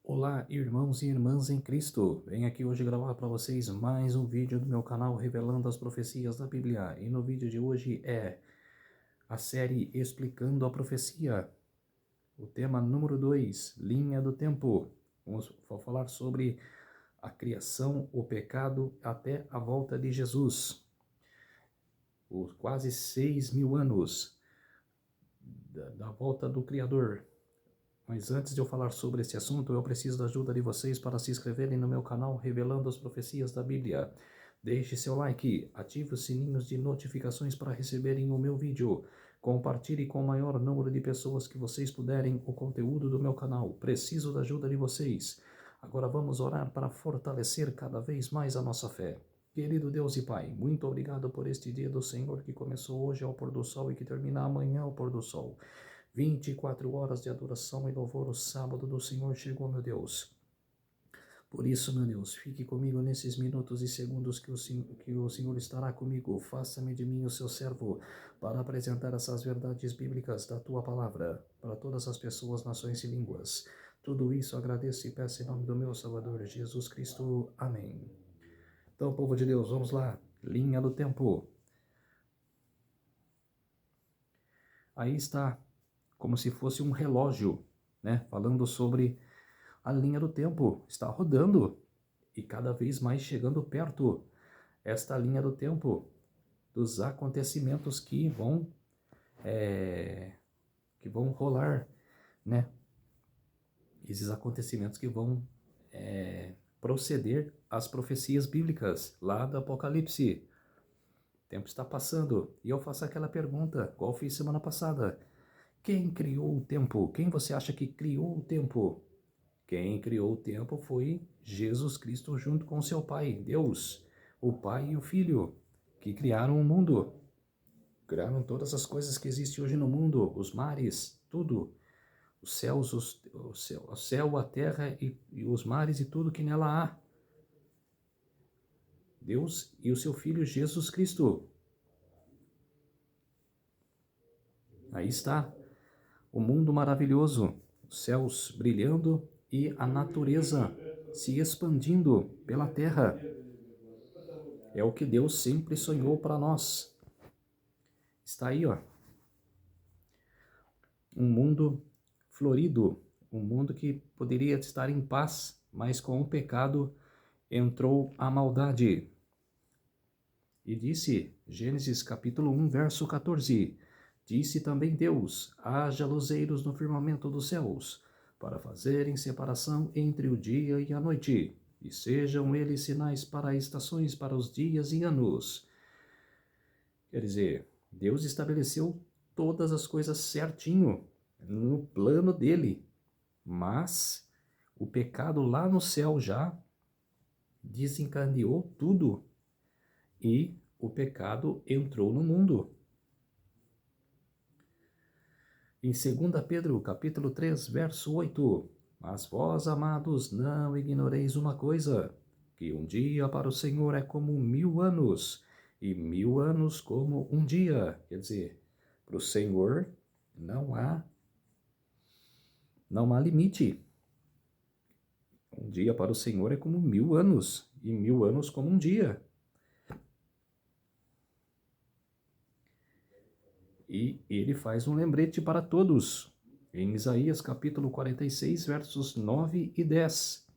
Olá, irmãos e irmãs em Cristo. Venho aqui hoje gravar para vocês mais um vídeo do meu canal revelando as profecias da Bíblia. E no vídeo de hoje é a série Explicando a Profecia. O tema número 2, Linha do Tempo. Vou falar sobre a criação, o pecado até a volta de Jesus. Os quase 6.000 anos da volta do Criador. Mas antes de eu falar sobre esse assunto, eu preciso da ajuda de vocês para se inscreverem no meu canal Revelando as Profecias da Bíblia. Deixe seu like, ative os sininhos de notificações para receberem o meu vídeo. Compartilhe com o maior número de pessoas que vocês puderem o conteúdo do meu canal. Preciso da ajuda de vocês. Agora vamos orar para fortalecer cada vez mais a nossa fé. Querido Deus e Pai, muito obrigado por este dia do Senhor que começou hoje ao pôr do sol e que termina amanhã ao pôr do sol. 24 horas de adoração e louvor, o sábado do Senhor chegou, meu Deus. Por isso, meu Deus, fique comigo nesses minutos e segundos que o Senhor estará comigo. Faça-me de mim o seu servo, para apresentar essas verdades bíblicas da tua palavra, para todas as pessoas, nações e línguas. Tudo isso agradeço e peço em nome do meu Salvador, Jesus Cristo. Amém. Então, povo de Deus, vamos lá. Linha do tempo. Aí está, como se fosse um relógio, né? Falando sobre a linha do tempo. Está rodando e cada vez mais chegando perto esta linha do tempo dos acontecimentos que vão rolar, né? Esses acontecimentos que vão proceder às profecias bíblicas lá do Apocalipse. O tempo está passando e eu faço aquela pergunta, qual fiz semana passada? Quem criou o tempo? Quem você acha que criou o tempo? Quem criou o tempo foi Jesus Cristo junto com seu Pai, Deus, o Pai e o Filho, que criaram o mundo. Criaram todas as coisas que existem hoje no mundo, os mares, tudo. Os céus, o céu, a terra e os mares e tudo que nela há. Deus e o seu Filho Jesus Cristo. Aí está o mundo maravilhoso, os céus brilhando e a natureza se expandindo pela terra. É o que Deus sempre sonhou para nós. Está aí, ó. Um mundo florido, um mundo que poderia estar em paz, mas com o pecado entrou a maldade. E disse, Gênesis capítulo 1, verso 14, disse também Deus, haja luzeiros no firmamento dos céus, para fazerem separação entre o dia e a noite, e sejam eles sinais para estações, para os dias e anos. Quer dizer, Deus estabeleceu todas as coisas certinho, no plano dele, mas o pecado lá no céu já desencadeou tudo e o pecado entrou no mundo. Em 2 Pedro, capítulo 3, verso 8, mas vós, amados, não ignoreis uma coisa, que um dia para o Senhor é como 1000 anos, e 1000 anos como um dia. Quer dizer, para o Senhor não há limite. Um dia para o Senhor é como 1000 anos, e 1000 anos como um dia. E ele faz um lembrete para todos, em Isaías capítulo 46, versos 9 e 10.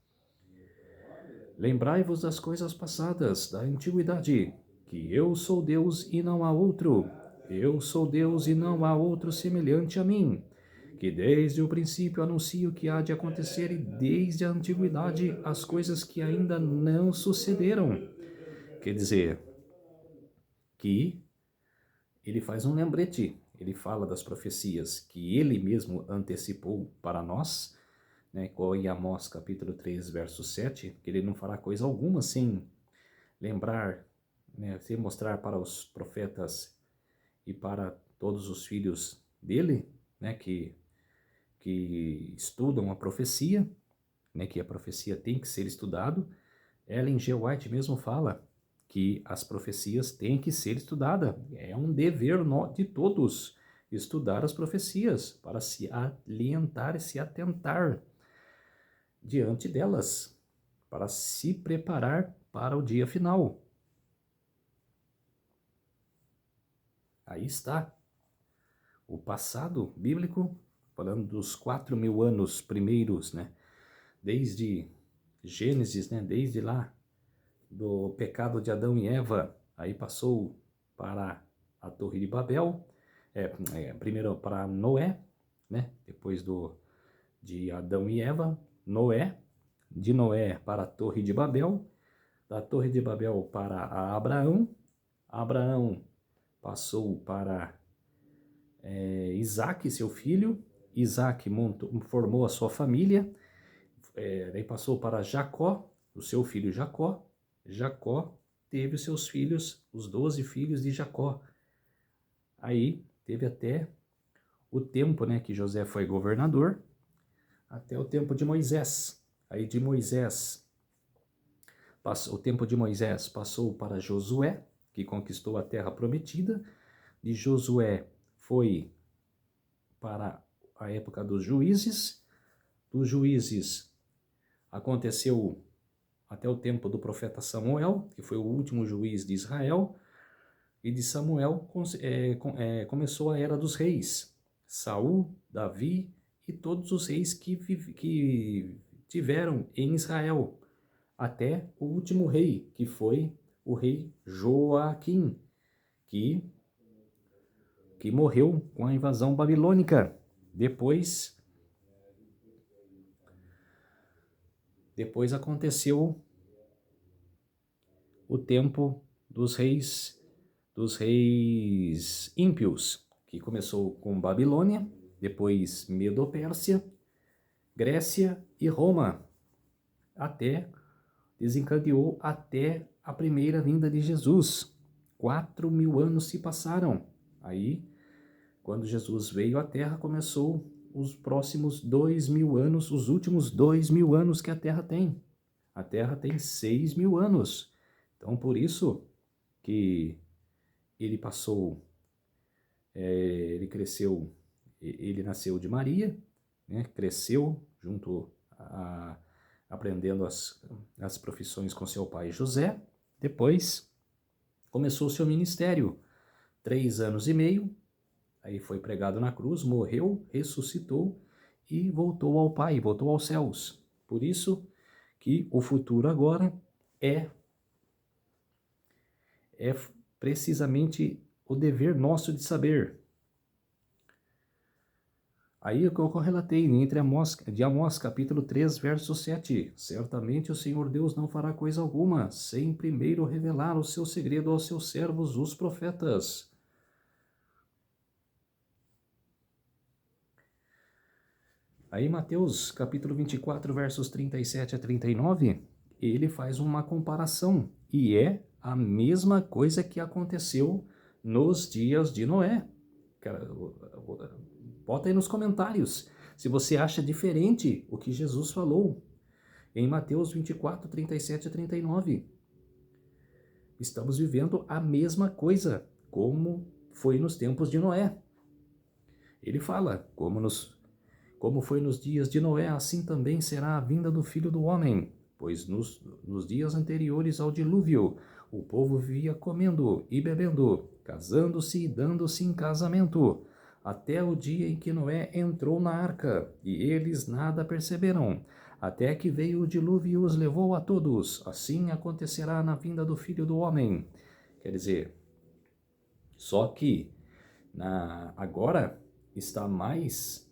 Lembrai-vos das coisas passadas, da antiguidade, que eu sou Deus e não há outro. Eu sou Deus e não há outro semelhante a mim, que desde o princípio anuncio o que há de acontecer e desde a antiguidade as coisas que ainda não sucederam. Quer dizer, que ele faz um lembrete, ele fala das profecias que ele mesmo antecipou para nós, né, qual em Amós capítulo 3, verso 7, que ele não fará coisa alguma sem lembrar, né, sem mostrar para os profetas e para todos os filhos dele, né, que estudam a profecia, né, que a profecia tem que ser estudado. Ellen G. White mesmo fala que as profecias têm que ser estudadas. É um dever de todos estudar as profecias para se alientar e se atentar, diante delas, para se preparar para o dia final. Aí está o passado bíblico, falando dos 4.000 anos primeiros, né? Desde Gênesis, né? Desde lá do pecado de Adão e Eva, aí passou para a Torre de Babel, primeiro para Noé, né? Depois de Adão e Eva, Noé, de Noé para a Torre de Babel, da Torre de Babel para a Abraão, Abraão passou para Isaac, seu filho, Isaac formou a sua família, daí passou para Jacó, o seu filho Jacó, Jacó teve os seus filhos, os 12 filhos de Jacó. Aí teve até o tempo, né, que José foi governador, até o tempo de Moisés. Aí de Moisés, o tempo de Moisés passou para Josué, que conquistou a terra prometida. De Josué foi para a época dos juízes. Dos juízes aconteceu até o tempo do profeta Samuel, que foi o último juiz de Israel. E de Samuel começou a era dos reis. Saul, Davi e todos os reis que tiveram em Israel, até o último rei, que foi o rei Joaquim, que morreu com a invasão babilônica. Depois aconteceu o tempo dos reis ímpios, que começou com Babilônia, depois Medo-Pérsia, Grécia e Roma, desencadeou até a primeira vinda de Jesus. 4.000 anos se passaram. Aí, quando Jesus veio à Terra, começou os próximos 2.000 anos, os últimos 2.000 anos que a Terra tem. A Terra tem 6.000 anos. Então, por isso que ele ele cresceu, ele nasceu de Maria, né? Cresceu junto aprendendo as profissões com seu pai José. Depois começou o seu ministério, 3 anos e meio, aí foi pregado na cruz, morreu, ressuscitou e voltou ao Pai, voltou aos céus. Por isso que o futuro agora é precisamente o dever nosso de saber. Aí o que eu relatei entre Amós capítulo 3, verso 7. Certamente o Senhor Deus não fará coisa alguma, sem primeiro revelar o seu segredo aos seus servos, os profetas. Aí Mateus capítulo 24, versos 37 a 39, ele faz uma comparação, e é a mesma coisa que aconteceu nos dias de Noé. Bota aí nos comentários se você acha diferente o que Jesus falou em Mateus 24, 37 a 39. Estamos vivendo a mesma coisa, como foi nos tempos de Noé. Ele fala, como foi nos dias de Noé, assim também será a vinda do Filho do Homem. Pois nos dias anteriores ao dilúvio, o povo vivia comendo e bebendo, casando-se e dando-se em casamento, até o dia em que Noé entrou na arca, e eles nada perceberam, até que veio o dilúvio e os levou a todos. Assim acontecerá na vinda do Filho do Homem. Quer dizer, só que agora está mais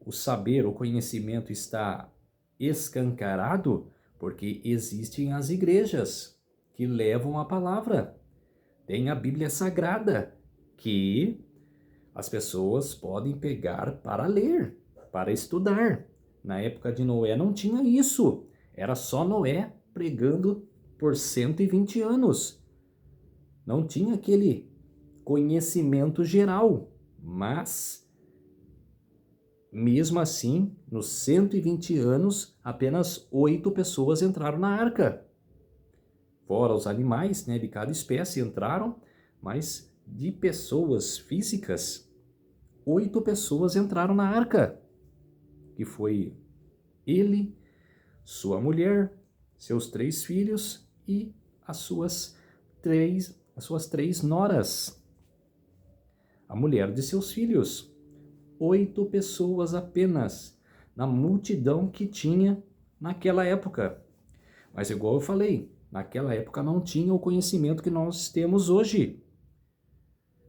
o saber, o conhecimento está escancarado, porque existem as igrejas que levam a palavra. Tem a Bíblia Sagrada, que as pessoas podem pegar para ler, para estudar. Na época de Noé não tinha isso. Era só Noé pregando por 120 anos. Não tinha aquele conhecimento geral, mas mesmo assim, nos 120 anos, apenas 8 pessoas entraram na arca. Fora os animais, né, de cada espécie entraram, mas de pessoas físicas, 8 pessoas entraram na arca, que foi ele, sua mulher, seus 3 filhos e as suas três noras, a mulher de seus filhos. 8 pessoas apenas, na multidão que tinha naquela época. Mas igual eu falei, naquela época não tinha o conhecimento que nós temos hoje.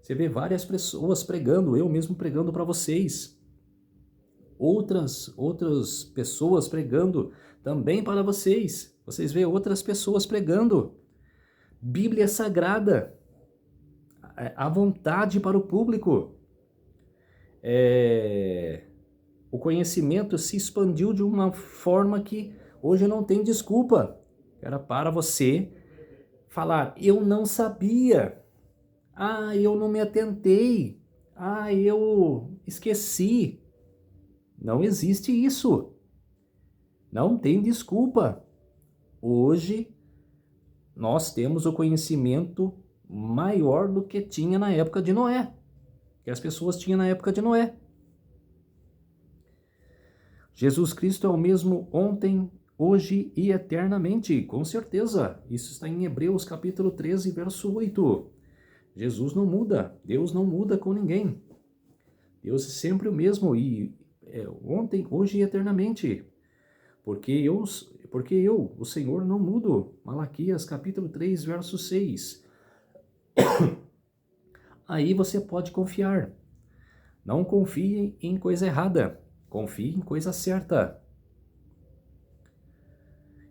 Você vê várias pessoas pregando, eu mesmo pregando para vocês. Outras pessoas pregando também para vocês. Vocês vê outras pessoas pregando. Bíblia Sagrada, à vontade para o público. O conhecimento se expandiu de uma forma que hoje não tem desculpa. Era para você falar, eu não sabia, eu não me atentei, eu esqueci. Não existe isso. Não tem desculpa. Hoje nós temos o conhecimento maior do que tinha na época de Noé, que as pessoas tinham na época de Noé. Jesus Cristo é o mesmo ontem, hoje e eternamente, com certeza. Isso está em Hebreus capítulo 13, verso 8. Jesus não muda, Deus não muda com ninguém. Deus é sempre o mesmo, ontem, hoje e eternamente. Porque eu, o Senhor, não mudo. Malaquias capítulo 3, verso 6. Aí você pode confiar. Não confie em coisa errada. Confie em coisa certa.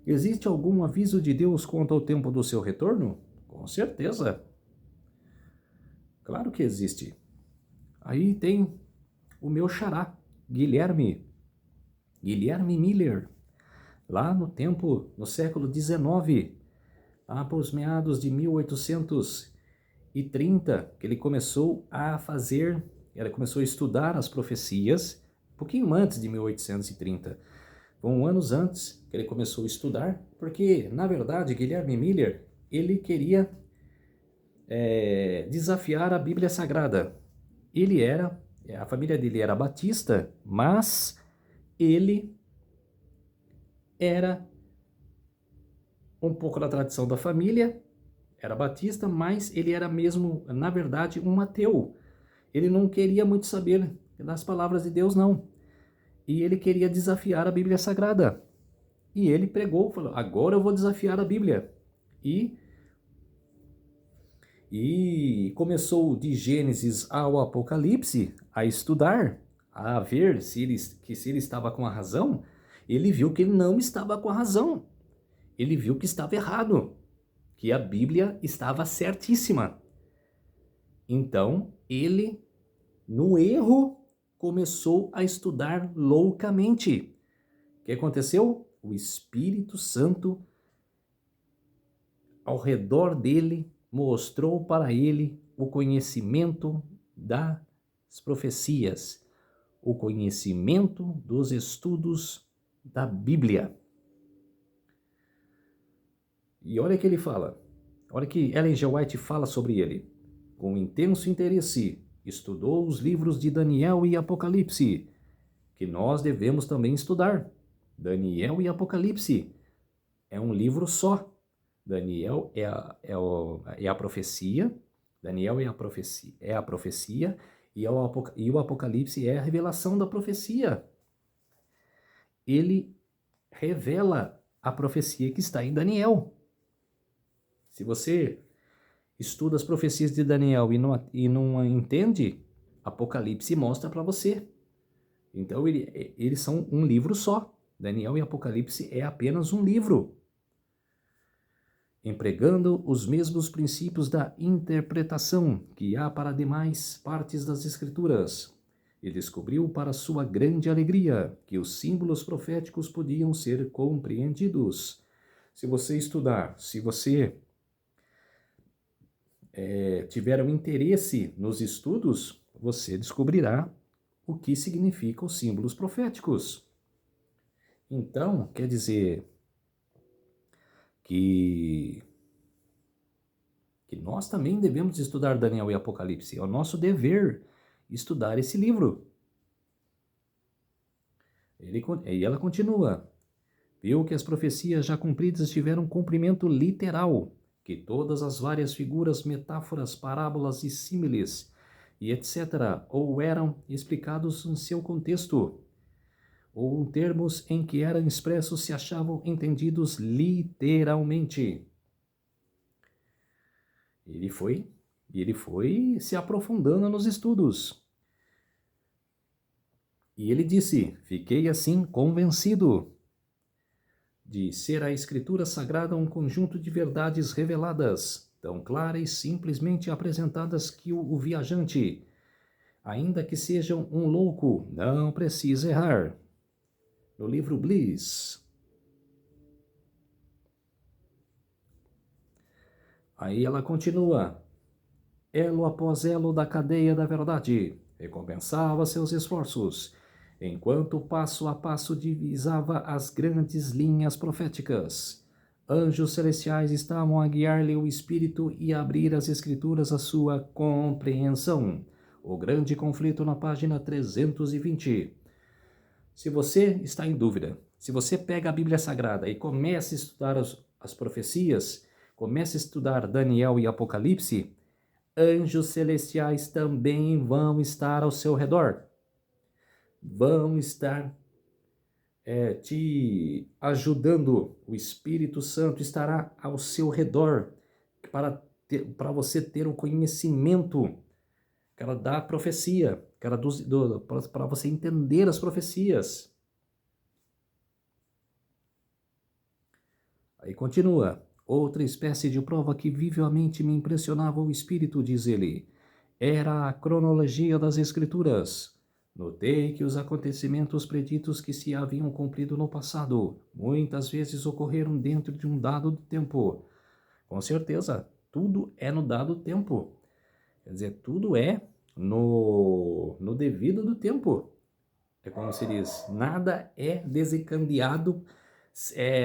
Existe algum aviso de Deus quanto ao tempo do seu retorno? Com certeza. Claro que existe. Aí tem o meu xará, Guilherme Miller, lá no século XIX, lá para os meados de 1830, que ele começou a estudar as profecias, um pouquinho antes de 1830, anos antes que ele começou a estudar, porque, na verdade, Guilherme Miller, ele queria desafiar a Bíblia Sagrada. A família dele era batista, mas ele era um pouco da tradição da família, era batista, mas ele era mesmo, na verdade, um ateu. Ele não queria muito saber das palavras de Deus, não. E ele queria desafiar a Bíblia Sagrada. E ele pregou, falou, agora eu vou desafiar a Bíblia. E começou de Gênesis ao Apocalipse a estudar, a ver se ele estava com a razão. Ele viu que ele não estava com a razão. Ele viu que estava errado, que a Bíblia estava certíssima. Então, ele, no erro, começou a estudar loucamente. O que aconteceu? O Espírito Santo, ao redor dele, mostrou para ele o conhecimento das profecias, o conhecimento dos estudos da Bíblia. E olha que ele fala, olha que Ellen G. White fala sobre ele. Com intenso interesse, estudou os livros de Daniel e Apocalipse, que nós devemos também estudar. Daniel e Apocalipse é um livro só. Daniel é a profecia, Daniel é a profecia e o Apocalipse é a revelação da profecia. Ele revela a profecia que está em Daniel. Se você estuda as profecias de Daniel e não entende, Apocalipse mostra para você. Então eles são um livro só. Daniel e Apocalipse é apenas um livro, empregando os mesmos princípios da interpretação que há para demais partes das Escrituras. E descobriu, para sua grande alegria, que os símbolos proféticos podiam ser compreendidos. Se você estudar, se você tiver um interesse nos estudos, você descobrirá o que significam os símbolos proféticos. Então, quer dizer que nós também devemos estudar Daniel e Apocalipse. É o nosso dever estudar esse livro. E ela continua. Viu que as profecias já cumpridas tiveram cumprimento literal, que todas as várias figuras, metáforas, parábolas e símiles, e etc., ou eram explicados em seu contexto, ou termos em que eram expressos se achavam entendidos literalmente. Ele foi se aprofundando nos estudos. E ele disse: fiquei assim convencido de ser a Escritura Sagrada um conjunto de verdades reveladas, tão claras e simplesmente apresentadas que o viajante, ainda que seja um louco, não precisa errar. No livro Bliss. Aí ela continua. Elo após elo da cadeia da verdade recompensava seus esforços, enquanto passo a passo divisava as grandes linhas proféticas. Anjos celestiais estavam a guiar-lhe o espírito e a abrir as escrituras à sua compreensão. O grande conflito na página 320. Se você está em dúvida, se você pega a Bíblia Sagrada e começa a estudar as profecias, começa a estudar Daniel e Apocalipse, anjos celestiais também vão estar ao seu redor. Vão estar te ajudando. O Espírito Santo estará ao seu redor para você ter o conhecimento da profecia, para você entender as profecias. Aí continua. Outra espécie de prova que vividamente me impressionava o espírito, diz ele, era a cronologia das Escrituras. Notei que os acontecimentos preditos que se haviam cumprido no passado muitas vezes ocorreram dentro de um dado tempo. Com certeza, tudo é no dado tempo. Quer dizer, tudo é no devido do tempo. É como se diz, nada é desencadeado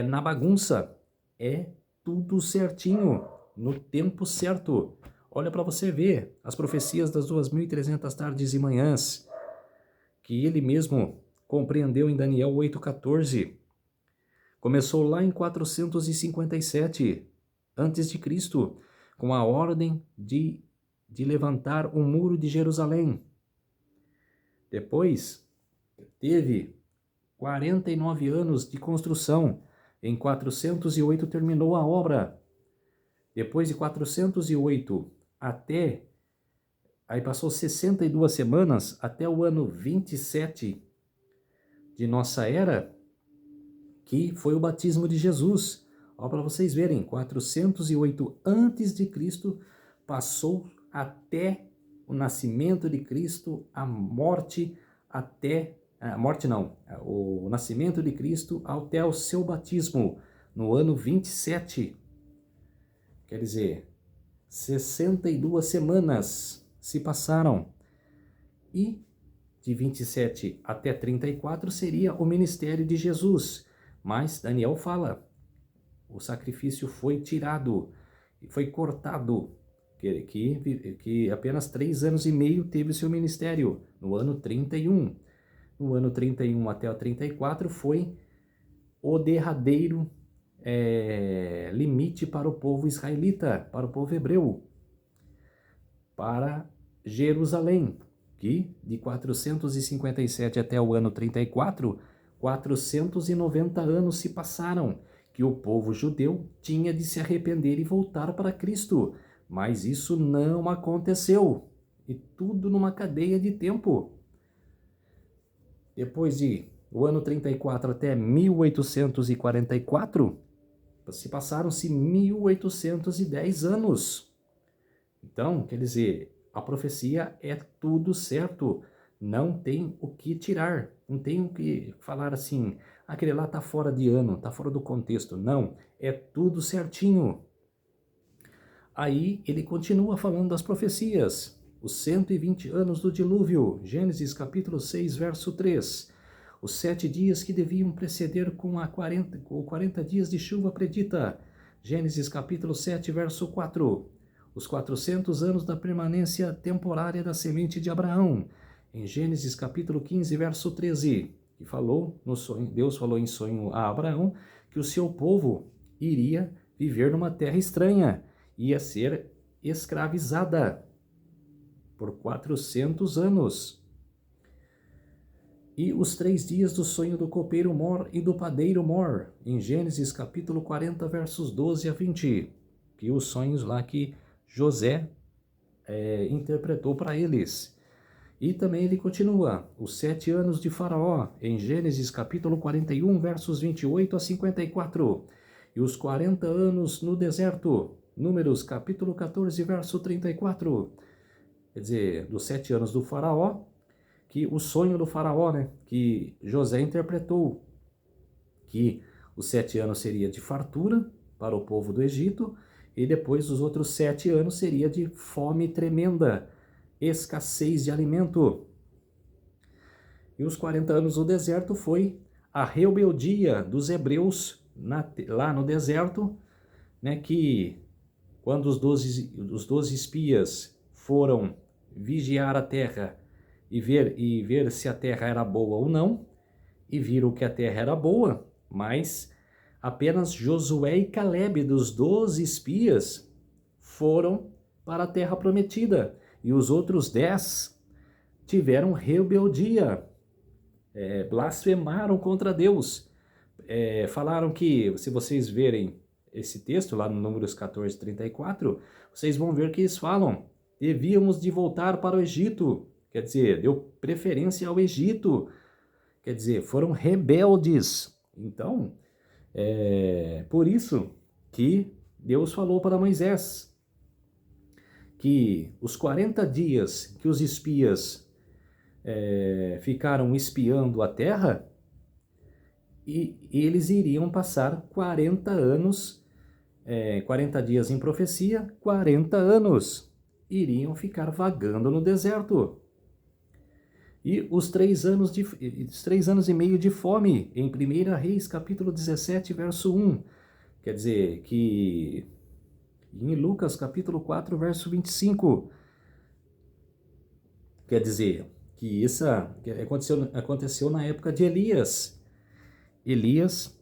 na bagunça. É tudo certinho, no tempo certo. Olha para você ver as profecias das 2.300 tardes e manhãs, que ele mesmo compreendeu em Daniel 8,14. Começou lá em 457 a.C., com a ordem de levantar um muro de Jerusalém. Depois, teve 49 anos de construção. Em 408 terminou a obra. Depois de 408 aí passou 62 semanas até o ano 27 de nossa era, que foi o batismo de Jesus. Ó, para vocês verem, 408 a.C. passou até o nascimento de Cristo, o nascimento de Cristo até o seu batismo, no ano 27. Quer dizer, 62 semanas se passaram. E de 27 até 34 seria o ministério de Jesus. Mas Daniel fala, o sacrifício foi tirado, foi cortado, que apenas 3 anos e meio teve o seu ministério, no ano 31. No ano 31 até o 34 foi o derradeiro limite para o povo israelita, para o povo hebreu, para Jerusalém, que de 457 até o ano 34, 490 anos se passaram, que o povo judeu tinha de se arrepender e voltar para Cristo, mas isso não aconteceu, e tudo numa cadeia de tempo. Depois de o ano 34 até 1844, se passaram-se 1810 anos. Então, quer dizer, a profecia é tudo certo, não tem o que tirar, não tem o que falar assim, aquele lá está fora de ano, está fora do contexto. Não, é tudo certinho. Aí ele continua falando das profecias, os 120 anos do dilúvio, Gênesis capítulo 6, verso 3. Os 7 dias que deviam preceder com 40 dias de chuva predita, Gênesis capítulo 7, verso 4. os 400 anos da permanência temporária da semente de Abraão, em Gênesis capítulo 15, verso 13, que falou no sonho, Deus falou em sonho a Abraão que o seu povo iria viver numa terra estranha, ia ser escravizada por 400 anos. E os 3 dias do sonho do copeiro Mor e do padeiro Mor, em Gênesis capítulo 40, versos 12 a 20, que os sonhos lá que José interpretou para eles. E também ele continua, os 7 anos de Faraó, em Gênesis capítulo 41, versos 28 a 54, e os 40 anos no deserto, Números capítulo 14, verso 34, quer dizer, dos 7 anos do Faraó, que o sonho do Faraó, né, que José interpretou, que os 7 anos seria de fartura para o povo do Egito, e depois os outros 7 anos seria de fome tremenda, escassez de alimento. E os 40 anos no deserto foi a rebeldia dos hebreus lá no deserto, né, que quando os 12 espias foram vigiar a terra e ver se a terra era boa ou não, e viram que a terra era boa, mas apenas Josué e Calebe, dos 12 espias, foram para a terra prometida, e os outros 10 tiveram rebeldia, blasfemaram contra Deus. Falaram que, se vocês verem esse texto lá no Números 14, 34, vocês vão ver que eles falam: devíamos de voltar para o Egito. Quer dizer, deu preferência ao Egito. Quer dizer, foram rebeldes. Então, por isso que Deus falou para Moisés que os 40 dias que os espias ficaram espiando a terra, e eles iriam passar 40 anos, 40 dias em profecia, 40 anos, iriam ficar vagando no deserto. E os 3 anos e meio de fome, em 1 Reis, capítulo 17, verso 1. Quer dizer, que em Lucas, capítulo 4, verso 25. Quer dizer, que isso aconteceu na época de Elias. Elias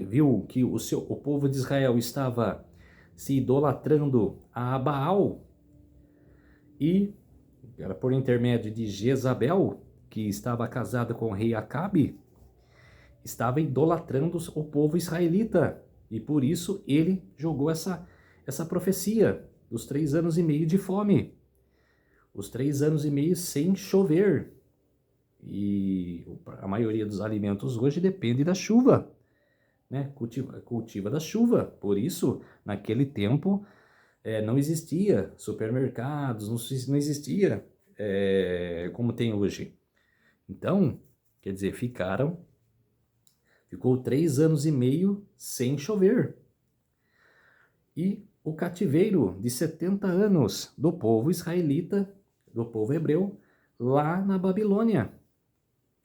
viu que o povo de Israel estava se idolatrando a Baal, e era por intermédio de Jezabel, que estava casada com o rei Acabe, estava idolatrando o povo israelita, e por isso ele jogou essa profecia dos 3 anos e meio de fome, os 3 anos e meio sem chover, e a maioria dos alimentos hoje depende da chuva, né? Cultiva da chuva. Por isso, naquele tempo, não existia supermercados, não existia como tem hoje. Então, quer dizer, ficou 3 anos e meio sem chover. E o cativeiro de 70 anos do povo israelita, do povo hebreu, lá na Babilônia,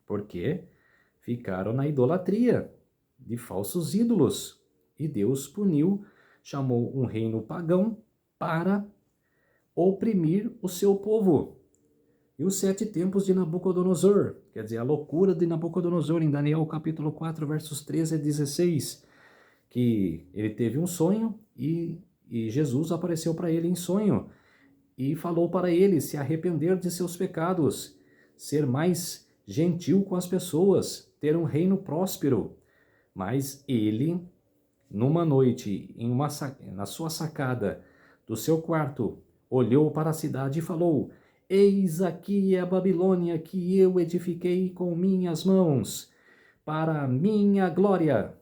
porque ficaram na idolatria de falsos ídolos, e Deus puniu, chamou um reino pagão para oprimir o seu povo. E os 7 tempos de Nabucodonosor, quer dizer, a loucura de Nabucodonosor, em Daniel capítulo 4, versos 13 a 16, que ele teve um sonho e Jesus apareceu para ele em sonho e falou para ele se arrepender de seus pecados, ser mais gentil com as pessoas, ter um reino próspero. Mas ele, numa noite, na sua sacada do seu quarto, olhou para a cidade e falou: eis aqui a Babilônia que eu edifiquei com minhas mãos, para a minha glória.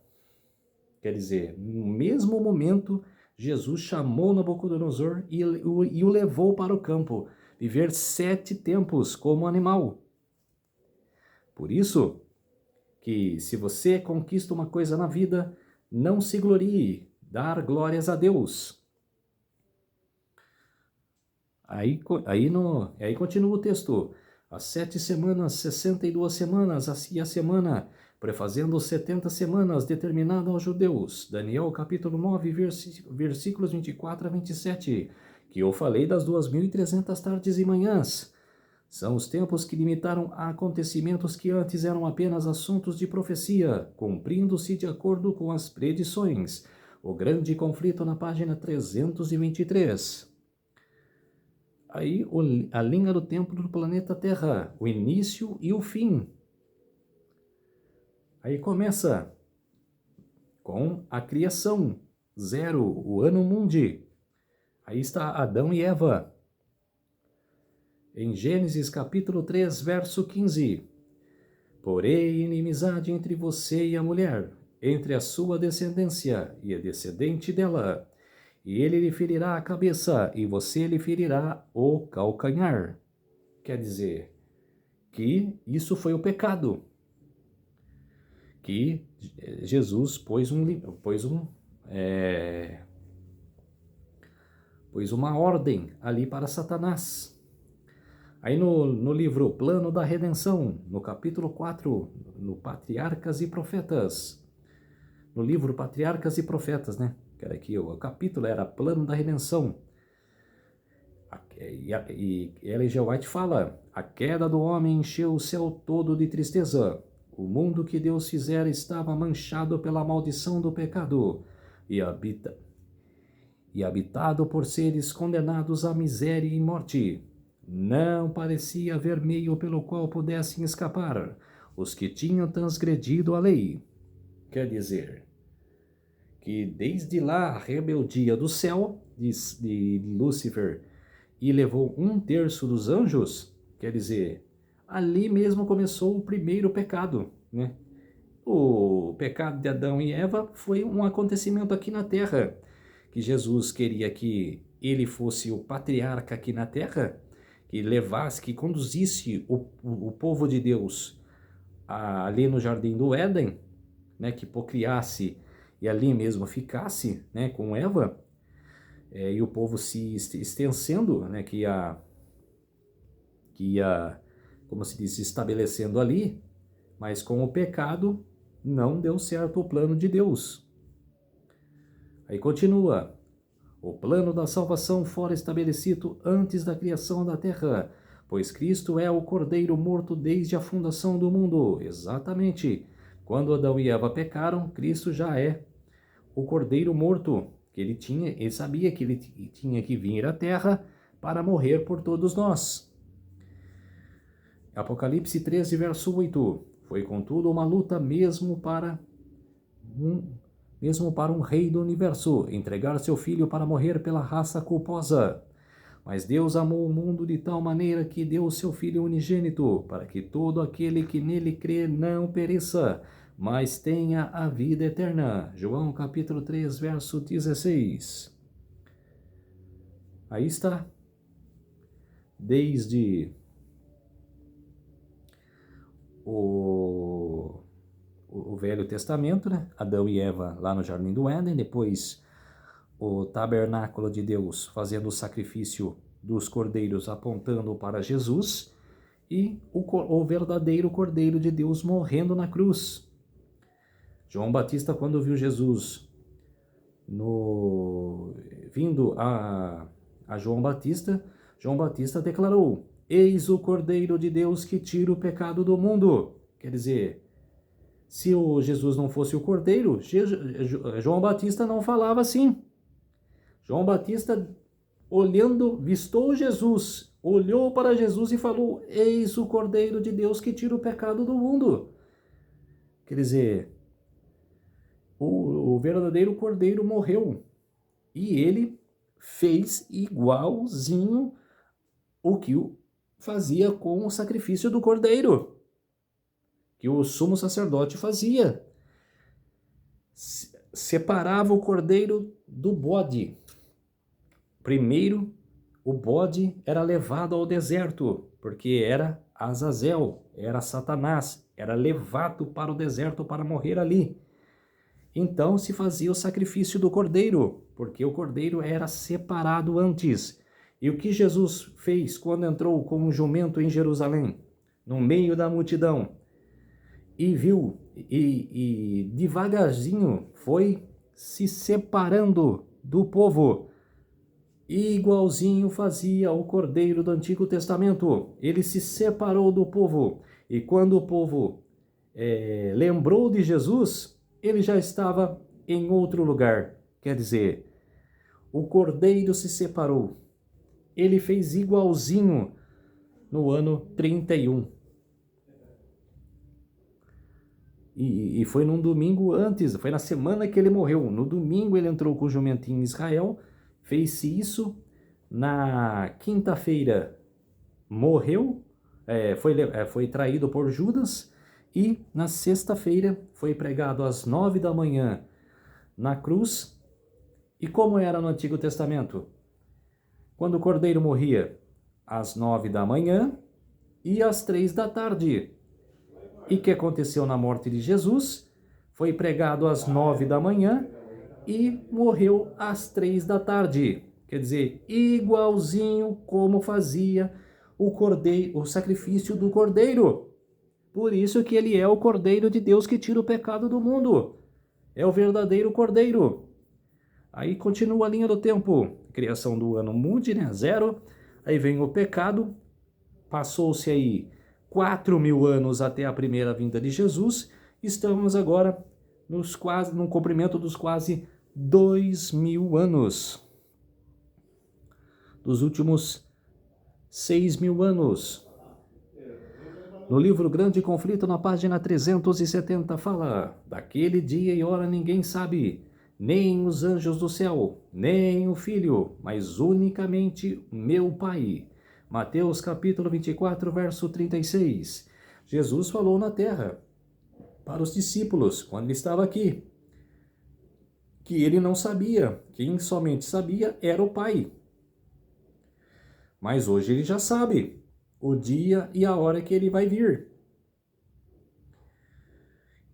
Quer dizer, no mesmo momento, Jesus chamou Nabucodonosor e o levou para o campo, viver 7 tempos como animal. Por isso que, se você conquista uma coisa na vida, não se glorie, dar glórias a Deus. Aí continua o texto. As 7 semanas, 62 semanas, assim a semana, prefazendo 70 semanas, determinada aos judeus. Daniel capítulo 9, versículos 24 a 27, que eu falei das 2.300 tardes e manhãs. São os tempos que limitaram a acontecimentos que antes eram apenas assuntos de profecia, cumprindo-se de acordo com as predições. O grande conflito na página 323. Aí a linha do tempo do planeta Terra, o início e o fim. Aí começa com a criação, 0, o ano mundi. Aí está Adão e Eva. Em Gênesis capítulo 3, verso 15. Porém, inimizade entre você e a mulher, entre a sua descendência e a descendente dela. E ele lhe ferirá a cabeça, e você lhe ferirá o calcanhar. Quer dizer, que isso foi o pecado. Que Jesus pôs uma ordem ali para Satanás. Aí no livro Plano da Redenção, no capítulo 4, no Patriarcas e Profetas, no livro Patriarcas e Profetas, né? Que era aqui, o capítulo era Plano da Redenção. E Ellen G. White fala: a queda do homem encheu o céu todo de tristeza. O mundo que Deus fizera estava manchado pela maldição do pecado e habitado por seres condenados à miséria e morte. Não parecia haver meio pelo qual pudessem escapar os que tinham transgredido a lei. Quer dizer, que desde lá a rebeldia do céu de Lúcifer e levou 1/3 dos anjos, quer dizer, ali mesmo começou o primeiro pecado, né? O pecado de Adão e Eva foi um acontecimento aqui na Terra, que Jesus queria que ele fosse o patriarca aqui na Terra, que levasse, que conduzisse o povo de Deus ali no Jardim do Éden, né, que procriasse e ali mesmo ficasse, né, com Eva, e o povo se extensendo, né, que ia, como se diz, estabelecendo ali, mas com o pecado não deu certo o plano de Deus. Aí continua: o plano da salvação fora estabelecido antes da criação da terra, pois Cristo é o Cordeiro morto desde a fundação do mundo. Exatamente. Quando Adão e Eva pecaram, Cristo já é o Cordeiro morto, que ele sabia que ele tinha que vir à terra para morrer por todos nós. Apocalipse 13, verso 8. Foi contudo uma luta mesmo para um rei do universo, entregar seu filho para morrer pela raça culposa. Mas Deus amou o mundo de tal maneira que deu o seu Filho unigênito, para que todo aquele que nele crê não pereça, mas tenha a vida eterna. João capítulo 3, verso 16. Aí está. Desde o Velho Testamento, né? Adão e Eva lá no Jardim do Éden, depois o tabernáculo de Deus fazendo o sacrifício dos cordeiros apontando para Jesus e o verdadeiro Cordeiro de Deus morrendo na cruz. João Batista, quando viu Jesus vindo a João Batista declarou: eis o Cordeiro de Deus que tira o pecado do mundo. Quer dizer, se o Jesus não fosse o Cordeiro, João Batista não falava assim. João Batista, vistou Jesus, olhou para Jesus e falou: eis o Cordeiro de Deus que tira o pecado do mundo. Quer dizer, o verdadeiro Cordeiro morreu e ele fez igualzinho o que fazia com o sacrifício do Cordeiro, que o sumo sacerdote fazia. Separava o Cordeiro do bode. Primeiro, o bode era levado ao deserto, porque era Azazel, era Satanás, era levado para o deserto para morrer ali. Então se fazia o sacrifício do cordeiro, porque o cordeiro era separado antes. E o que Jesus fez quando entrou com um jumento em Jerusalém, no meio da multidão, e viu, e devagarzinho foi se separando do povo, igualzinho fazia o Cordeiro do Antigo Testamento. Ele se separou do povo, e quando o povo lembrou de Jesus, ele já estava em outro lugar. Quer dizer, o Cordeiro se separou. Ele fez igualzinho no ano 31. E foi num domingo antes, foi na semana que ele morreu. No domingo ele entrou com o jumentinho em Israel, fez isso. Na quinta-feira morreu, foi traído por Judas. E na sexta-feira foi pregado às 9 da manhã na cruz. E como era no Antigo Testamento? Quando o cordeiro morria? Às 9 da manhã e às 3 da tarde. E o que aconteceu na morte de Jesus? Foi pregado às 9 da manhã e morreu às 3 da tarde. Quer dizer, igualzinho como fazia o sacrifício do cordeiro. Por isso que ele é o Cordeiro de Deus que tira o pecado do mundo. É o verdadeiro Cordeiro. Aí continua a linha do tempo. Criação do ano mude, né? 0. Aí vem o pecado. Passou-se aí 4.000 anos até a primeira vinda de Jesus. Estamos agora no cumprimento dos quase 2.000 anos. Dos últimos 6.000 anos. No livro Grande Conflito, na página 370, fala: daquele dia e hora ninguém sabe, nem os anjos do céu, nem o Filho, mas unicamente meu Pai. Mateus capítulo 24, verso 36. Jesus falou na terra para os discípulos, quando ele estava aqui, que ele não sabia, quem somente sabia era o Pai. Mas hoje ele já sabe o dia e a hora que ele vai vir.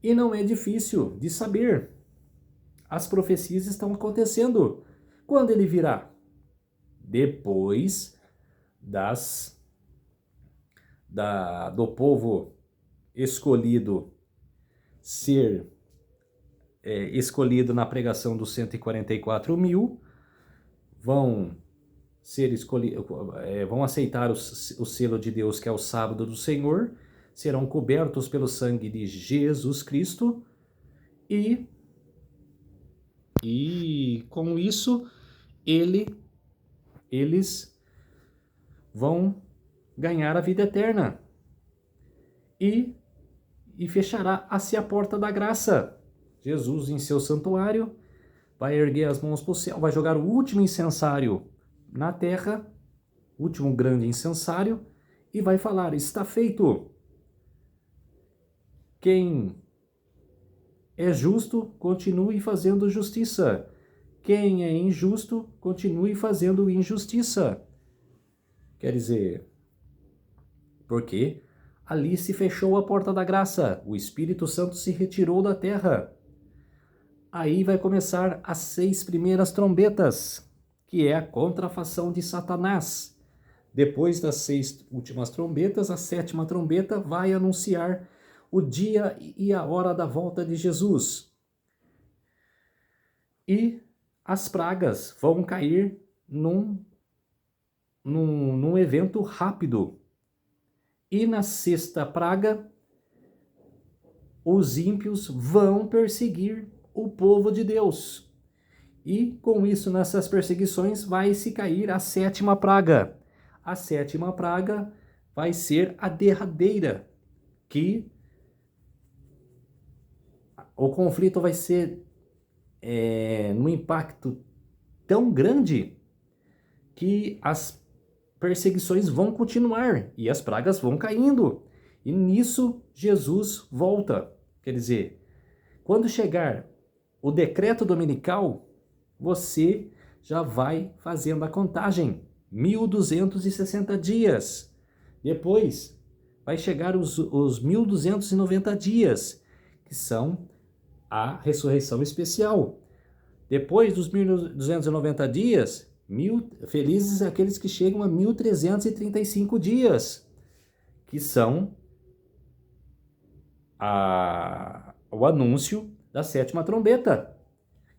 E não é difícil de saber. As profecias estão acontecendo. Quando ele virá? Depois do povo escolhido ser escolhido na pregação dos 144.000, vão aceitar o selo de Deus, que é o sábado do Senhor, serão cobertos pelo sangue de Jesus Cristo, e com isso eles vão ganhar a vida eterna, e fechará-se a porta da graça. Jesus, em seu santuário, vai erguer as mãos para o céu, vai jogar o último incensário na terra, último grande incensário, e vai falar: está feito. Quem é justo, continue fazendo justiça. Quem é injusto, continue fazendo injustiça. Quer dizer, porque ali se fechou a porta da graça, o Espírito Santo se retirou da terra. Aí vai começar as 6 primeiras trombetas, que é a contrafação de Satanás. Depois das 6 últimas trombetas, a 7ª trombeta vai anunciar o dia e a hora da volta de Jesus. E as pragas vão cair num evento rápido. E na 6ª praga, os ímpios vão perseguir o povo de Deus. E com isso, nessas perseguições, vai se cair a 7ª praga. A 7ª praga vai ser a derradeira, que o conflito vai ser num impacto tão grande que as perseguições vão continuar e as pragas vão caindo. E nisso Jesus volta. Quer dizer, quando chegar o decreto dominical, você já vai fazendo a contagem. 1.260 dias. Depois vai chegar os 1.290 dias, que são a ressurreição especial. Depois dos 1.290 dias, Felizes aqueles que chegam a 1335 dias, que são o anúncio da sétima trombeta,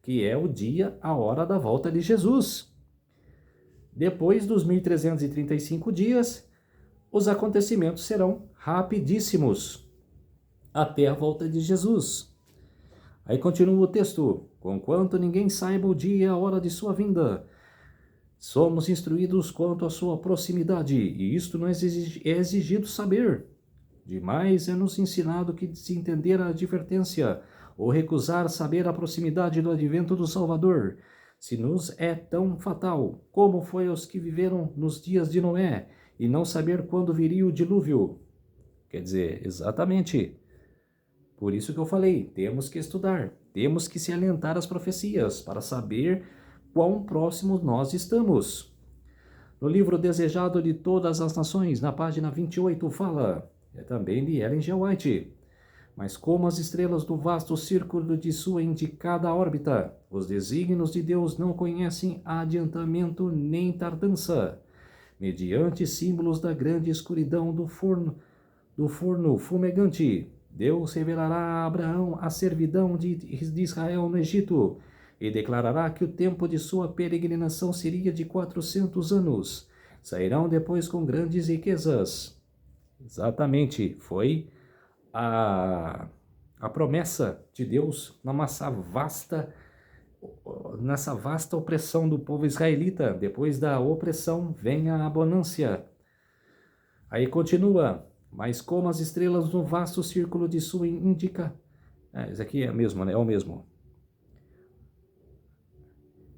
que é o dia, a hora da volta de Jesus. Depois dos 1335 dias, os acontecimentos serão rapidíssimos, até a volta de Jesus. Aí continua o texto: conquanto ninguém saiba o dia e a hora de sua vinda, somos instruídos quanto à sua proximidade, e isto não é exigido saber. Demais é nos ensinado que se entender a advertência, ou recusar saber a proximidade do advento do Salvador, se nos é tão fatal, como foi aos que viveram nos dias de Noé, e não saber quando viria o dilúvio. Quer dizer, exatamente. Por isso que eu falei, temos que estudar, temos que se alentar às profecias, para saber quão próximos nós estamos. No livro Desejado de Todas as Nações, na página 28, fala, é também de Ellen G. White: mas como as estrelas do vasto círculo de sua indicada órbita, os desígnios de Deus não conhecem adiantamento nem tardança. Mediante símbolos da grande escuridão do forno fumegante, Deus revelará a Abraão a servidão de Israel no Egito, e declarará que o tempo de sua peregrinação seria de 400 anos. Sairão depois com grandes riquezas. Exatamente, foi a promessa de Deus nessa vasta opressão do povo israelita. Depois da opressão vem a abundância. Aí continua: mas como as estrelas no vasto círculo de sua indica... Esse aqui é o mesmo, né? É o mesmo.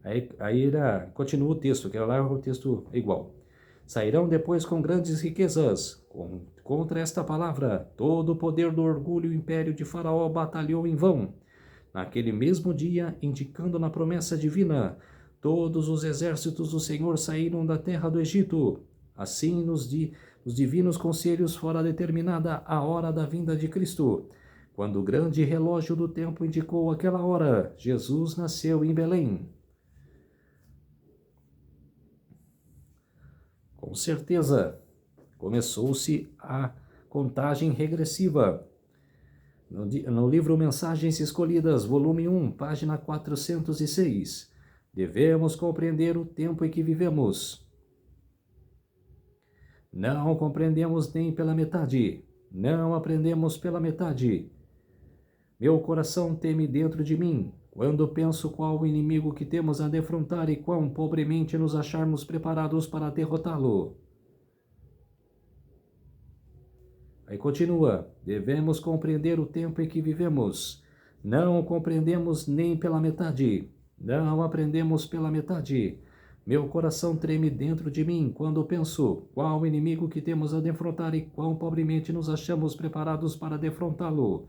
Aí continua o texto, que lá o texto é igual. Sairão depois com grandes riquezas. Contra esta palavra, todo o poder do orgulho e império de Faraó batalhou em vão. Naquele mesmo dia, indicando na promessa divina, todos os exércitos do Senhor saíram da terra do Egito. Assim, nos divinos conselhos fora determinada a hora da vinda de Cristo. Quando o grande relógio do tempo indicou aquela hora, Jesus nasceu em Belém. Com certeza, começou-se a contagem regressiva. No livro Mensagens Escolhidas, volume 1, página 406, devemos compreender o tempo em que vivemos. Não compreendemos nem pela metade, não aprendemos pela metade. Meu coração teme dentro de mim, quando penso qual o inimigo que temos a defrontar e quão pobremente nos acharmos preparados para derrotá-lo. Aí continua: devemos compreender o tempo em que vivemos. Não o compreendemos nem pela metade. Não aprendemos pela metade. Meu coração treme dentro de mim quando penso qual o inimigo que temos a defrontar e quão pobremente nos achamos preparados para defrontá-lo.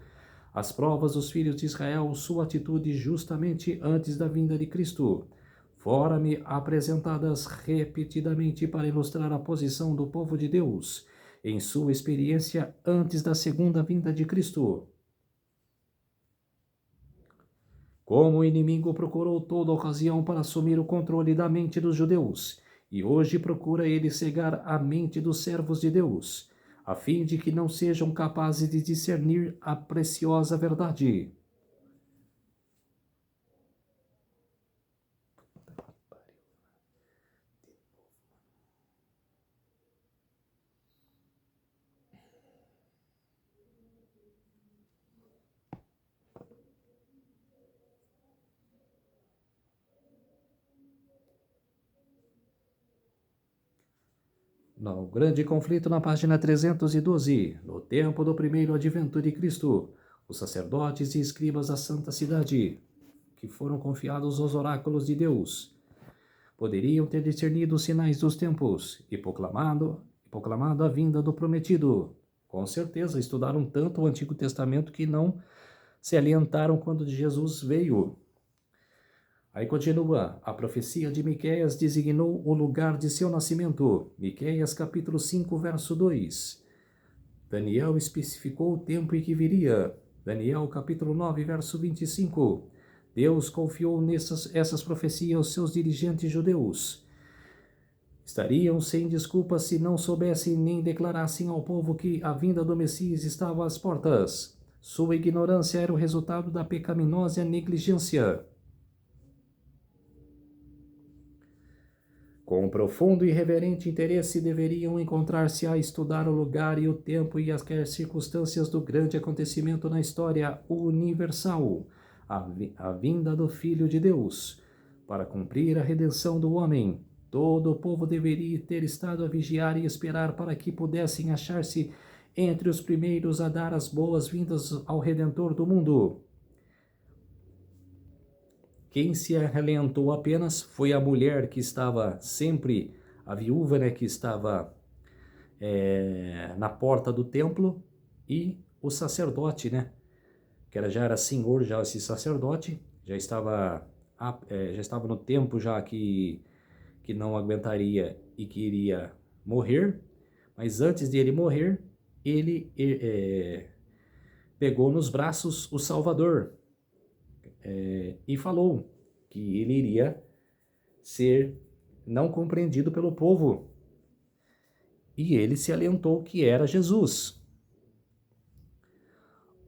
As provas dos filhos de Israel, sua atitude justamente antes da vinda de Cristo, fora-me apresentadas repetidamente para ilustrar a posição do povo de Deus em sua experiência antes da segunda vinda de Cristo. Como o inimigo procurou toda ocasião para assumir o controle da mente dos judeus, e hoje procura ele cegar a mente dos servos de Deus, a fim de que não sejam capazes de discernir a preciosa verdade. No grande conflito, na página 312, no tempo do primeiro advento de Cristo, os sacerdotes e escribas da santa cidade, que foram confiados aos oráculos de Deus, poderiam ter discernido os sinais dos tempos e proclamado a vinda do prometido. Com certeza, estudaram tanto o Antigo Testamento que não se alientaram quando Jesus veio. Aí continua: a profecia de Miqueias designou o lugar de seu nascimento. Miqueias capítulo 5, verso 2. Daniel especificou o tempo em que viria. Daniel capítulo 9, verso 25. Deus confiou essas profecias aos seus dirigentes judeus. Estariam sem desculpa se não soubessem nem declarassem ao povo que a vinda do Messias estava às portas. Sua ignorância era o resultado da pecaminosa negligência. Com profundo e reverente interesse deveriam encontrar-se a estudar o lugar e o tempo e as circunstâncias do grande acontecimento na história universal, a vinda do Filho de Deus, para cumprir a redenção do homem. Todo o povo deveria ter estado a vigiar e esperar para que pudessem achar-se entre os primeiros a dar as boas-vindas ao Redentor do mundo. Quem se alentou apenas foi a mulher que estava sempre, a viúva, né, que estava na porta do templo, e o sacerdote, né, que já era senhor, já esse sacerdote, já estava no tempo já que não aguentaria e que iria morrer, mas antes de ele morrer, ele pegou nos braços o Salvador, e falou que ele iria ser não compreendido pelo povo. E ele se alentou que era Jesus.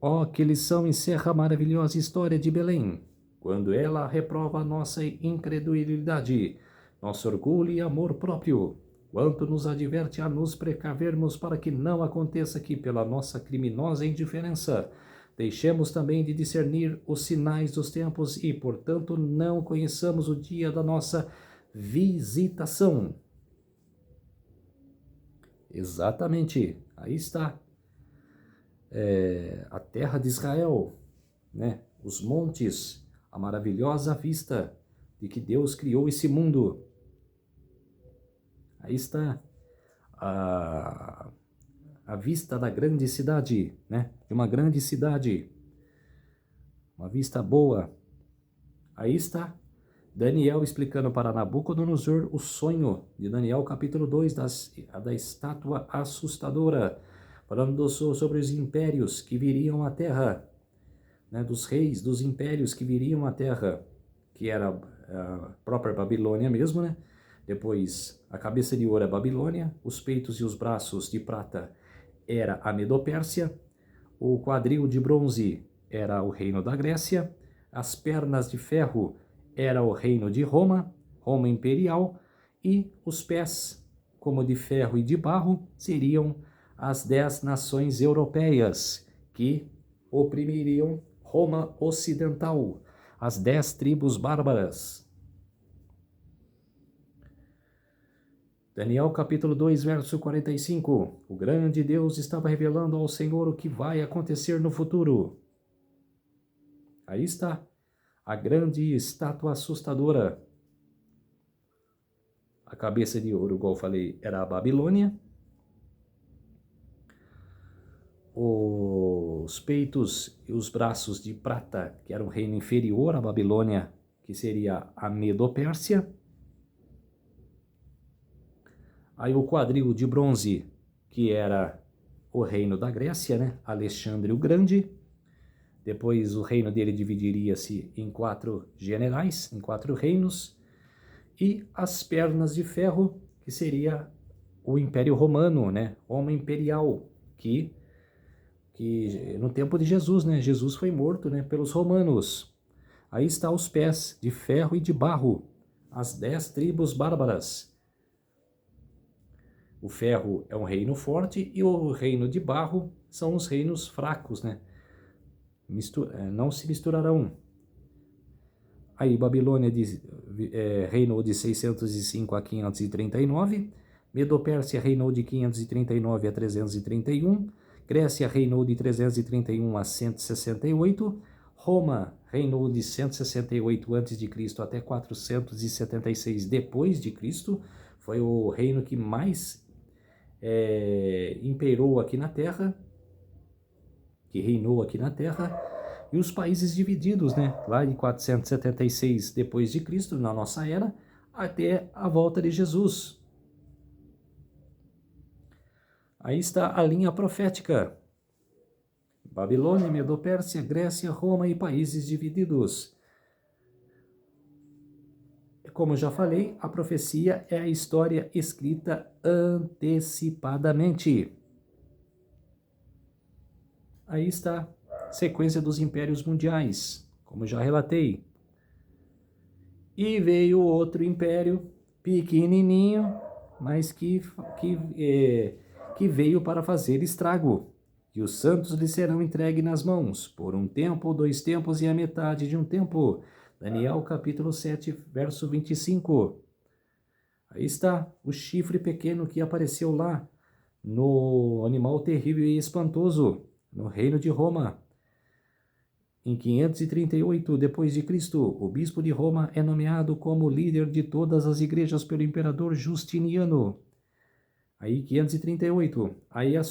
Oh, que lição encerra a maravilhosa história de Belém, quando ela reprova a nossa incredulidade, nosso orgulho e amor próprio, quanto nos adverte a nos precavermos para que não aconteça que, pela nossa criminosa indiferença, deixemos também de discernir os sinais dos tempos e, portanto, não conheçamos o dia da nossa visitação. Exatamente, aí está. A terra de Israel, né? Os montes, a maravilhosa vista de que Deus criou esse mundo. Aí está a vista da grande cidade, né? De uma grande cidade, uma vista boa. Aí está Daniel explicando para Nabucodonosor o sonho de Daniel capítulo 2 da estátua assustadora, falando sobre os impérios que viriam à terra, né? Dos reis, dos impérios que viriam à terra, que era a própria Babilônia mesmo, né? Depois, a cabeça de ouro é Babilônia, os peitos e os braços de prata era a Medopérsia, o quadril de bronze era o reino da Grécia, as pernas de ferro era o reino de Roma, Roma imperial, e os pés, como de ferro e de barro, seriam as 10 nações europeias que oprimiriam Roma ocidental, as 10 tribos bárbaras. Daniel capítulo 2, verso 45. O grande Deus estava revelando ao Senhor o que vai acontecer no futuro. Aí está a grande estátua assustadora. A cabeça de ouro, igual eu falei, era a Babilônia. Os peitos e os braços de prata, que era um reino inferior à Babilônia, que seria a Medopérsia. Aí o quadril de bronze, que era o reino da Grécia, né? Alexandre o Grande. Depois o reino dele dividiria-se em 4 generais, em 4 reinos. E as pernas de ferro, que seria o Império Romano, né? Roma Imperial, que no tempo de Jesus, né? Jesus foi morto, né, pelos romanos. Aí está os pés de ferro e de barro, as 10 tribos bárbaras. O ferro é um reino forte e o reino de barro são os reinos fracos, né? Não se misturarão. Aí Babilônia reinou de 605 a 539, Medopérsia reinou de 539 a 331, Grécia reinou de 331 a 168, Roma reinou de 168 a.C. até 476 depois de Cristo. Foi o reino que mais imperou aqui na Terra, que reinou aqui na Terra. E os países divididos, né? Lá de 476 depois de Cristo, na nossa era, até a volta de Jesus. Aí está a linha profética. Babilônia, Medopérsia, Grécia, Roma e países divididos. como já falei, a profecia é a história escrita antecipadamente. Aí está, sequência dos impérios mundiais, como já relatei. E veio outro império, pequenininho, mas que veio para fazer estrago. E os santos lhe serão entregues nas mãos, por um tempo, 2 tempos e a metade de um tempo. Daniel capítulo 7, verso 25. Aí está o chifre pequeno que apareceu lá, no animal terrível e espantoso, no reino de Roma. Em 538 d.C., o bispo de Roma é nomeado como líder de todas as igrejas pelo imperador Justiniano. Aí 538, aí a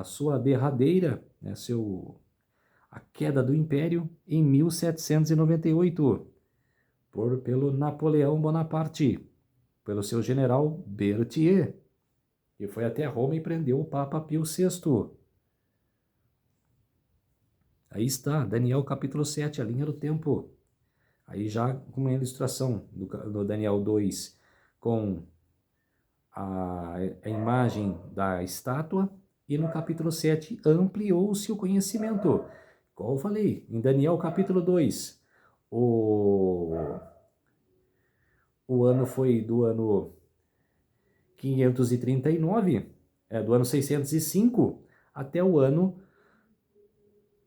sua derradeira, né, a queda do império em 1798, pelo Napoleão Bonaparte, pelo seu general Berthier, que foi até Roma e prendeu o Papa Pio VI. Aí está, Daniel capítulo 7, a linha do tempo. Aí já com uma ilustração do Daniel 2, com a imagem da estátua, e no capítulo 7 ampliou-se o conhecimento. Como eu falei, em Daniel capítulo 2, o ano foi do ano 539, do ano 605 até o ano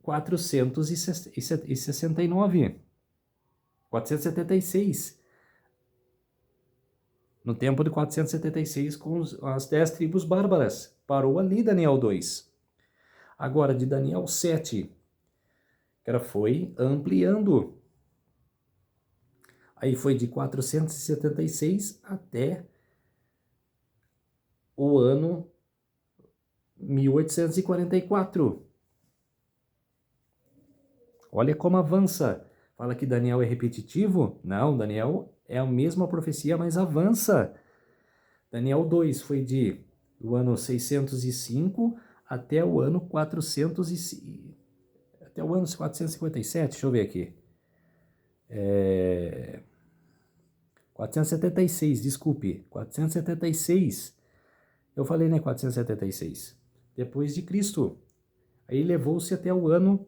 476. No tempo de 476, com as 10 tribos bárbaras. Parou ali Daniel 2. Agora, de Daniel 7, que foi ampliando. Aí foi de 476 até o ano 1844. Olha como avança. Fala que Daniel é repetitivo? Não, Daniel é a mesma profecia, mas avança. Daniel 2 foi do ano 605 até o ano 457, deixa eu ver aqui. 476, desculpe, 476. Eu falei, né, 476. Depois de Cristo. Aí levou-se até o ano...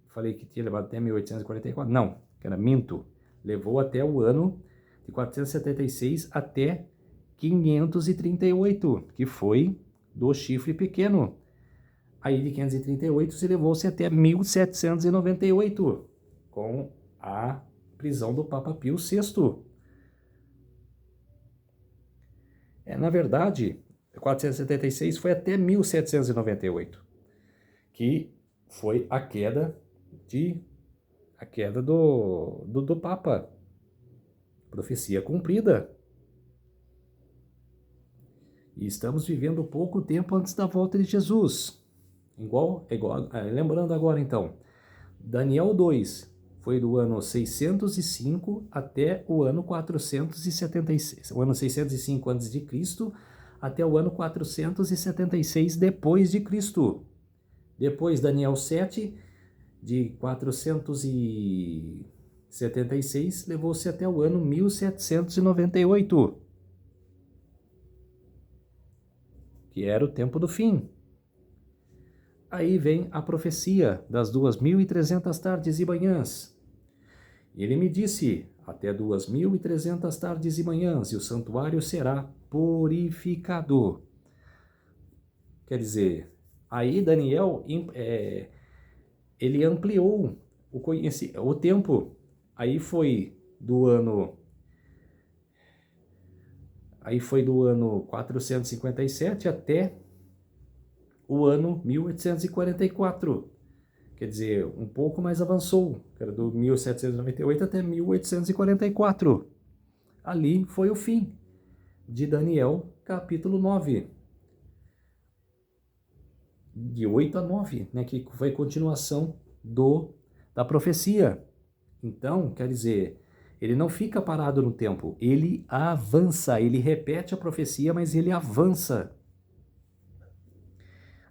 falei que tinha levado até 1844. Não, que era minto. Levou até o ano de 476 até 538, que foi do chifre pequeno. Aí de 538 se levou-se até 1798, com a prisão do Papa Pio VI. Na verdade, 476 foi até 1798, que foi a queda do Papa. Profecia cumprida. E estamos vivendo pouco tempo antes da volta de Jesus. Lembrando agora então, Daniel 2 foi do ano 605 até o ano 476. O ano 605 a.C. até o ano 476 depois de Cristo. Depois Daniel 7, de 476, levou-se até o ano 1798, que era o tempo do fim. Aí vem a profecia das 2.300 tardes e manhãs. Ele me disse, até 2.300 tardes e manhãs, e o santuário será purificado. Quer dizer, aí Daniel, ele ampliou o tempo. Aí foi do ano 457 até o ano 1844. Quer dizer, um pouco mais avançou, que era do 1798 até 1844. Ali foi o fim de Daniel, capítulo 9. De 8 a 9, né, que foi continuação da profecia. Então, quer dizer, ele não fica parado no tempo, ele avança, ele repete a profecia, mas ele avança.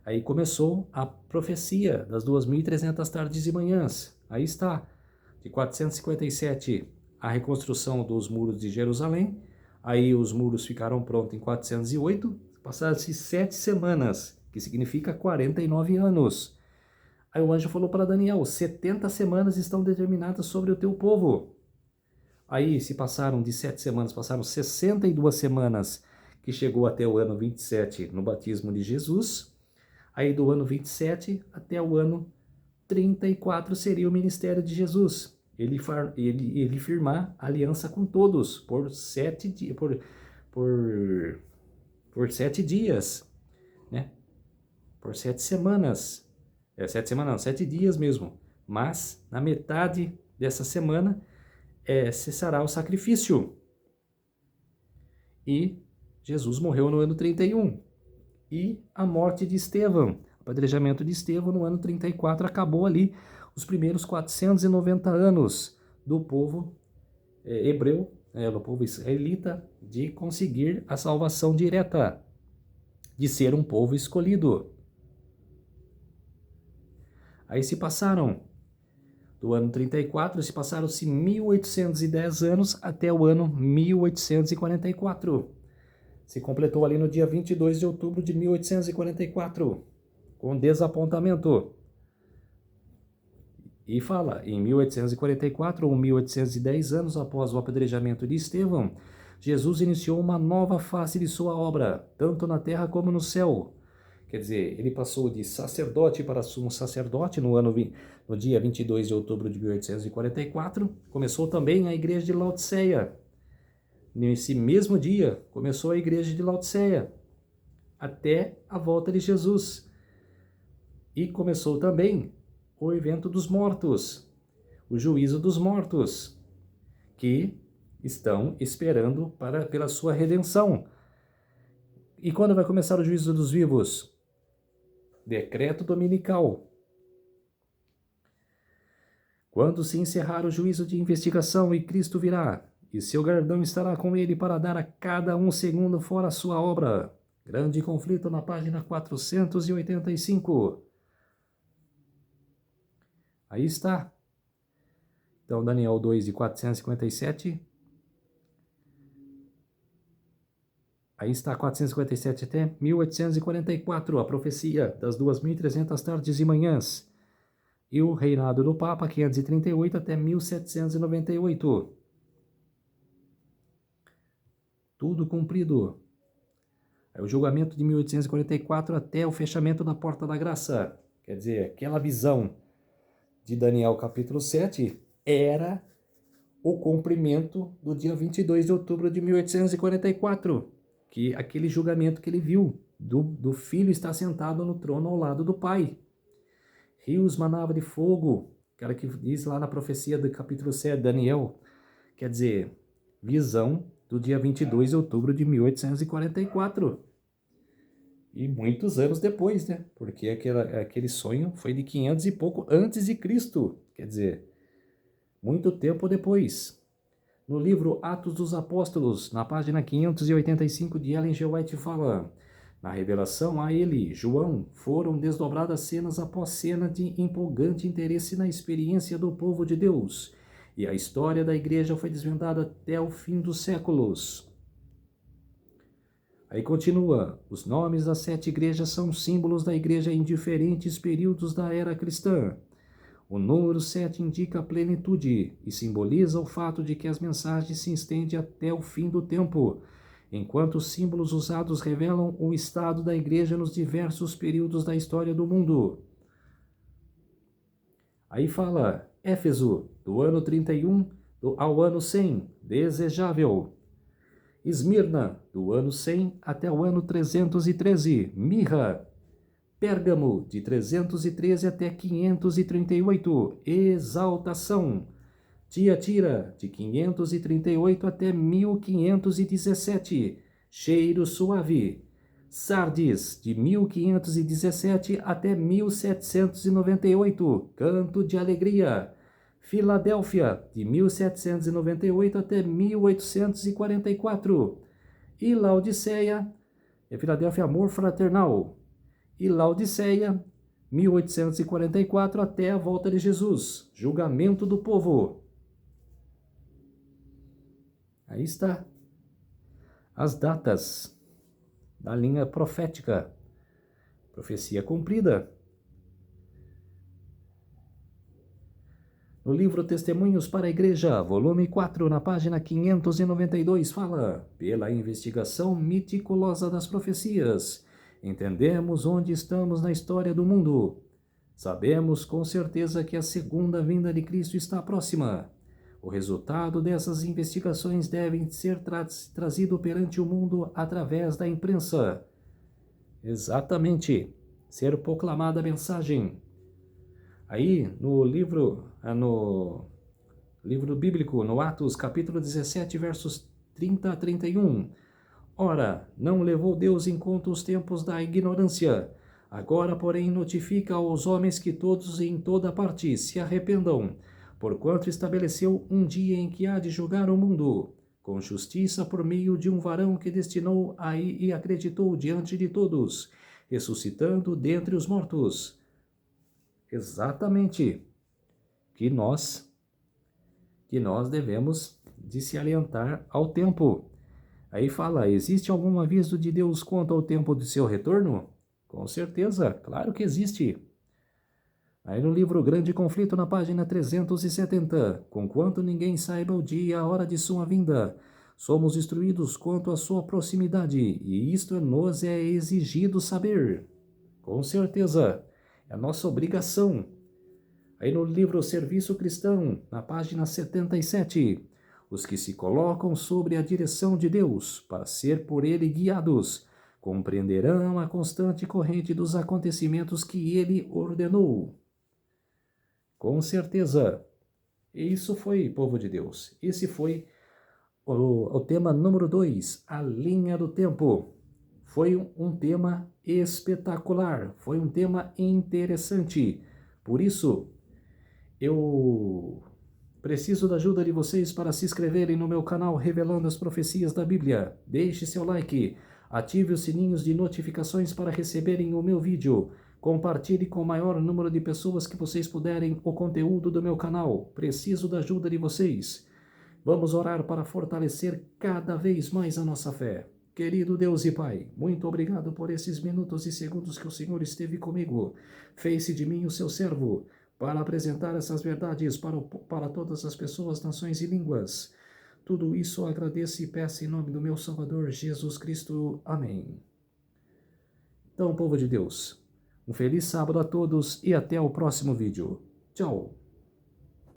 Aí começou a profecia das 2.300 tardes e manhãs. Aí está, De 457, a reconstrução dos muros de Jerusalém. Aí os muros ficaram prontos em 408. Passaram-se 7 semanas, que significa 49 anos. Aí o anjo falou para Daniel, 70 semanas estão determinadas sobre o teu povo. Aí se passaram de 7 semanas, passaram 62 semanas, que chegou até o ano 27 no batismo de Jesus. Aí do ano 27 até o ano 34 seria o ministério de Jesus. Ele firmar aliança com todos por 7 dias, por 7 dias, né? Por 7 semanas. 7 semanas não, 7 dias mesmo. Mas na metade dessa semana cessará o sacrifício. E Jesus morreu no ano 31. E a morte de Estevão, o apedrejamento de Estevão no ano 34, acabou ali os primeiros 490 anos do povo hebreu, do povo israelita, de conseguir a salvação direta, de ser um povo escolhido. Aí se passaram, do ano 34, se passaram-se 1810 anos até o ano 1844. Se completou ali no dia 22 de outubro de 1844, com desapontamento. E fala, em 1844 ou 1810 anos após o apedrejamento de Estevão, Jesus iniciou uma nova fase de sua obra, tanto na terra como no céu. Quer dizer, ele passou de sacerdote para sumo sacerdote no dia 22 de outubro de 1844. Começou também a igreja de Laodiceia. Nesse mesmo dia, começou a igreja de Laodiceia, até a volta de Jesus. E começou também o evento dos mortos, o juízo dos mortos, que estão esperando pela sua redenção. E quando vai começar o juízo dos vivos? Decreto dominical. Quando se encerrar o juízo de investigação e Cristo virá, e seu galardão estará com ele para dar a cada um segundo fora a sua obra. Grande conflito na página 485. Aí está. Então, Daniel 2, de 457. Aí está 457 até 1844, a profecia das 2.300 tardes e manhãs. E o reinado do Papa, 538 até 1798. Tudo cumprido. Aí o julgamento de 1844 até o fechamento da Porta da Graça. Quer dizer, aquela visão de Daniel capítulo 7 era o cumprimento do dia 22 de outubro de 1844. Que aquele julgamento que ele viu, do filho estar sentado no trono ao lado do pai. Rios manava de fogo, aquela que diz lá na profecia do capítulo 7, Daniel. Quer dizer, visão do dia 22 de outubro de 1844. E muitos anos depois, né? Porque aquele sonho foi de 500 e pouco antes de Cristo. Quer dizer, muito tempo depois. No livro Atos dos Apóstolos, na página 585 de Ellen G. White fala: na revelação a ele, João, foram desdobradas cenas após cena de empolgante interesse na experiência do povo de Deus, e a história da igreja foi desvendada até o fim dos séculos. Aí continua, os nomes das 7 igrejas são símbolos da igreja em diferentes períodos da era cristã. O número 7 indica a plenitude e simboliza o fato de que as mensagens se estendem até o fim do tempo, enquanto os símbolos usados revelam o estado da igreja nos diversos períodos da história do mundo. Aí fala, Éfeso, do ano 31 ao ano 100, desejável. Esmirna, do ano 100 até o ano 313, mirra. Pérgamo, de 313 até 538, exaltação. Tiatira, de 538 até 1517, cheiro suave. Sardes, de 1517 até 1798, canto de alegria. Filadélfia, de 1798 até 1844. E Laodiceia, Filadélfia, amor fraternal. E Laodiceia, 1844 até a volta de Jesus, julgamento do povo. Aí está as datas da linha profética, profecia cumprida. No livro Testemunhos para a Igreja, volume 4, na página 592, fala: pela investigação meticulosa das profecias, entendemos onde estamos na história do mundo. Sabemos com certeza que a segunda vinda de Cristo está próxima. O resultado dessas investigações deve ser trazido perante o mundo através da imprensa. Exatamente, ser proclamada a mensagem. Aí, no livro bíblico, no Atos, capítulo 17, versos 30 a 31. Ora, não levou Deus em conta os tempos da ignorância. Agora, porém, notifica aos homens que todos e em toda parte se arrependam, porquanto estabeleceu um dia em que há de julgar o mundo, com justiça por meio de um varão que destinou e acreditou diante de todos, ressuscitando dentre os mortos. Exatamente, que nós devemos de se alientar ao tempo. Aí fala, existe algum aviso de Deus quanto ao tempo de seu retorno? Com certeza, claro que existe. Aí no livro Grande Conflito, na página 370, conquanto ninguém saiba o dia e a hora de sua vinda, somos instruídos quanto à sua proximidade, e isto nos é exigido saber. Com certeza, é a nossa obrigação. Aí no livro Serviço Cristão, na página 77, os que se colocam sobre a direção de Deus para ser por ele guiados, compreenderão a constante corrente dos acontecimentos que ele ordenou. Com certeza, isso foi, povo de Deus. Esse foi o tema número 2, a linha do tempo. Foi um tema espetacular, foi um tema interessante. Por isso, eu preciso da ajuda de vocês para se inscreverem no meu canal Revelando as Profecias da Bíblia. Deixe seu like, ative os sininhos de notificações para receberem o meu vídeo. Compartilhe com o maior número de pessoas que vocês puderem o conteúdo do meu canal. Preciso da ajuda de vocês. Vamos orar para fortalecer cada vez mais a nossa fé. Querido Deus e Pai, muito obrigado por esses minutos e segundos que o Senhor esteve comigo. Fez-se de mim o seu servo, para apresentar essas verdades para todas as pessoas, nações e línguas. Tudo isso eu agradeço e peço em nome do meu Salvador Jesus Cristo. Amém. Então, povo de Deus, um feliz sábado a todos e até o próximo vídeo. Tchau!